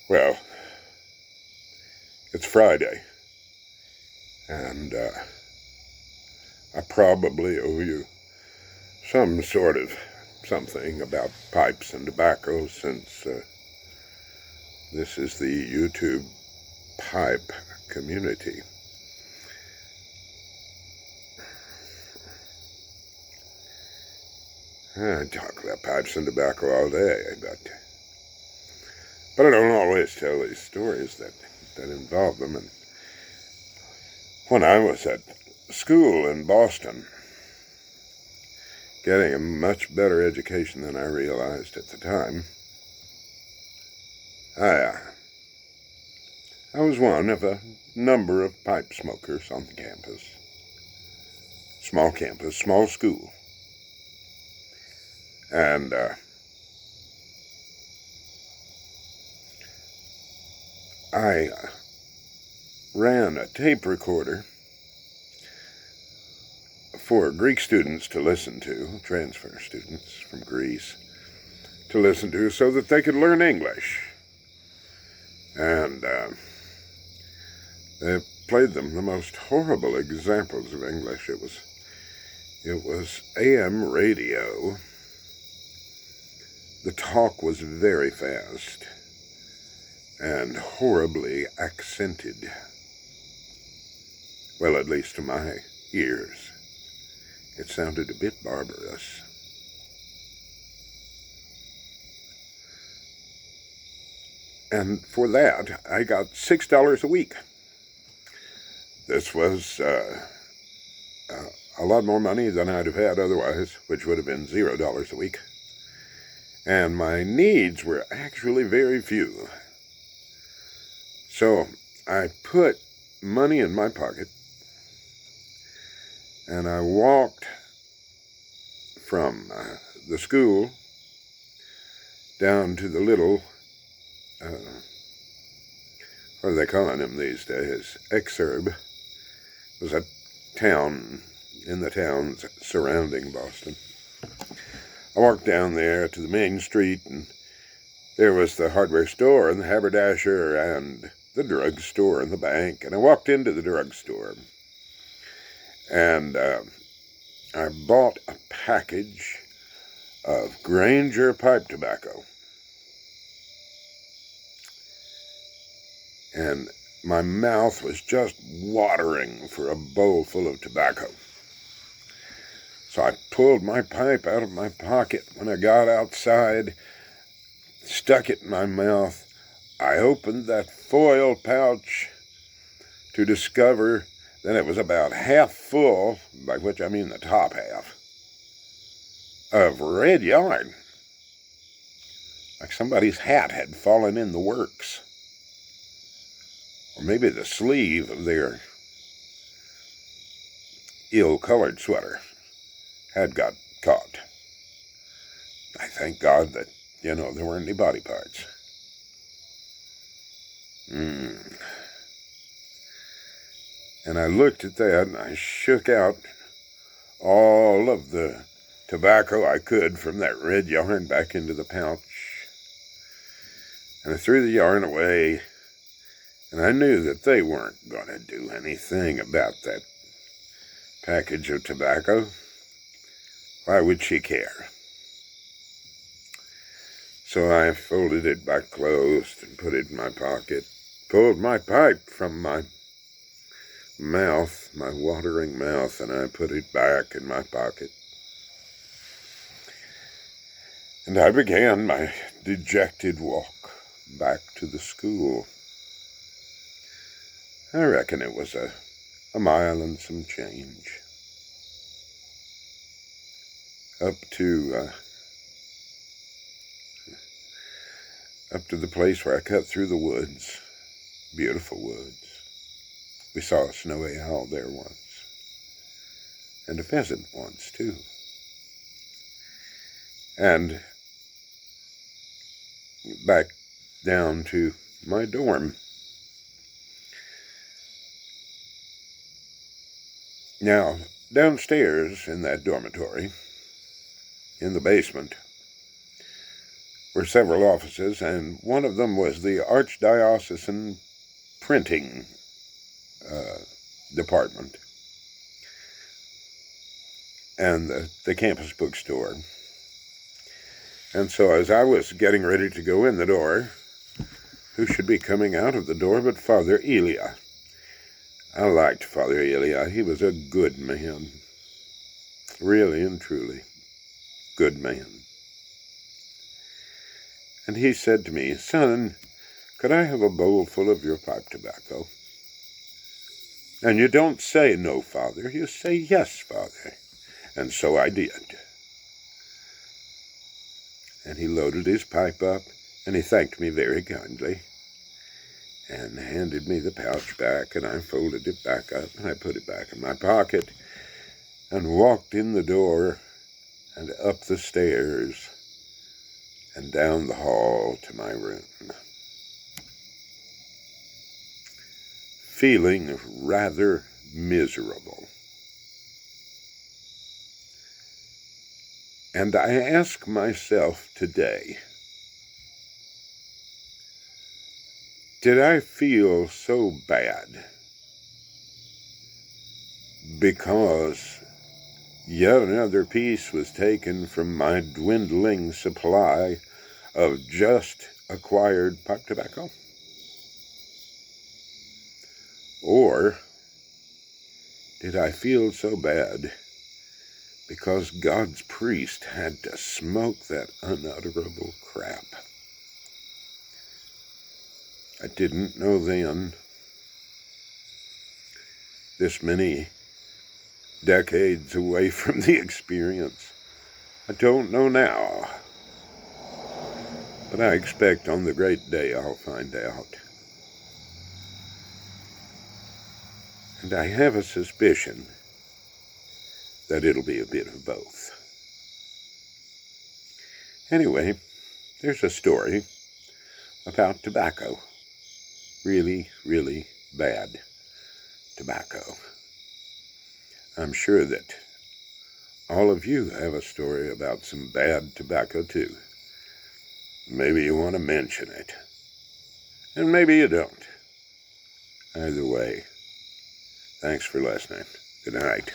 Well, it's Friday, and I probably owe you some sort of something about pipes and tobacco, since this is the YouTube pipe community. I talk about pipes and tobacco all day, but I don't always tell these stories that involve them. And when I was at school in Boston, getting a much better education than I realized at the time, I was one of a number of pipe smokers on the campus. Small campus, small school. And I ran a tape recorder for Greek students to listen to, transfer students from Greece, to listen to so that they could learn English. And they played them the most horrible examples of English. It was AM radio. The talk was very fast and horribly accented. Well, at least to my ears. It sounded a bit barbarous. And for that, I got $6 a week. This was a lot more money than I'd have had otherwise, which would have been $0 a week. And my needs were actually very few. So I put money in my pocket, and I walked from the school down to the little, what are they calling them these days? Exurb. It was a town in the towns surrounding Boston. I walked down there to the main street, and there was the hardware store and the haberdasher and the drugstore and the bank. And I walked into the drugstore, and I bought a package of Granger pipe tobacco. And my mouth was just watering for a bowl full of tobacco. So I pulled my pipe out of my pocket when I got outside, stuck it in my mouth. I opened that foil pouch to discover that it was about half full, by which I mean the top half, of red yarn. Like somebody's hat had fallen in the works. Or maybe the sleeve of their ill-colored sweater had got caught. I thank God that, there weren't any body parts. And I looked at that, and I shook out all of the tobacco I could from that red yarn back into the pouch. And I threw the yarn away, and I knew that they weren't going to do anything about that package of tobacco. Why would she care? So I folded it back closed and put it in my pocket, pulled my pipe from my mouth, my watering mouth, and I put it back in my pocket. And I began my dejected walk back to the school. I reckon it was a mile and some change. Up to the place where I cut through the woods. Beautiful woods. We saw a snowy owl there once. And a pheasant once, too. And back down to my dorm. Now, downstairs in that dormitory, in the basement, were several offices, and one of them was the Archdiocesan Printing Department and the campus bookstore. And so as I was getting ready to go in the door, who should be coming out of the door but Father Elia. I liked Father Elia. He was a good man. Really and truly, good man. And he said to me, "Son, could I have a bowl full of your pipe tobacco?" And you don't say no, Father. You say yes, Father. And so I did. And he loaded his pipe up, and he thanked me very kindly, and handed me the pouch back, and I folded it back up, and I put it back in my pocket, and walked in the door, and up the stairs, and down the hall to my room, feeling rather miserable. And I ask myself today, did I feel so bad because yet another piece was taken from my dwindling supply of just acquired pipe tobacco? Or did I feel so bad because God's priest had to smoke that unutterable crap? I didn't know then, this many decades away from the experience. I don't know now, but I expect on the great day I'll find out. And I have a suspicion that it'll be a bit of both. Anyway, there's a story about tobacco. Really, really bad tobacco. I'm sure that all of you have a story about some bad tobacco too. Maybe you want to mention it, and maybe you don't. Either way, thanks for listening. Good night.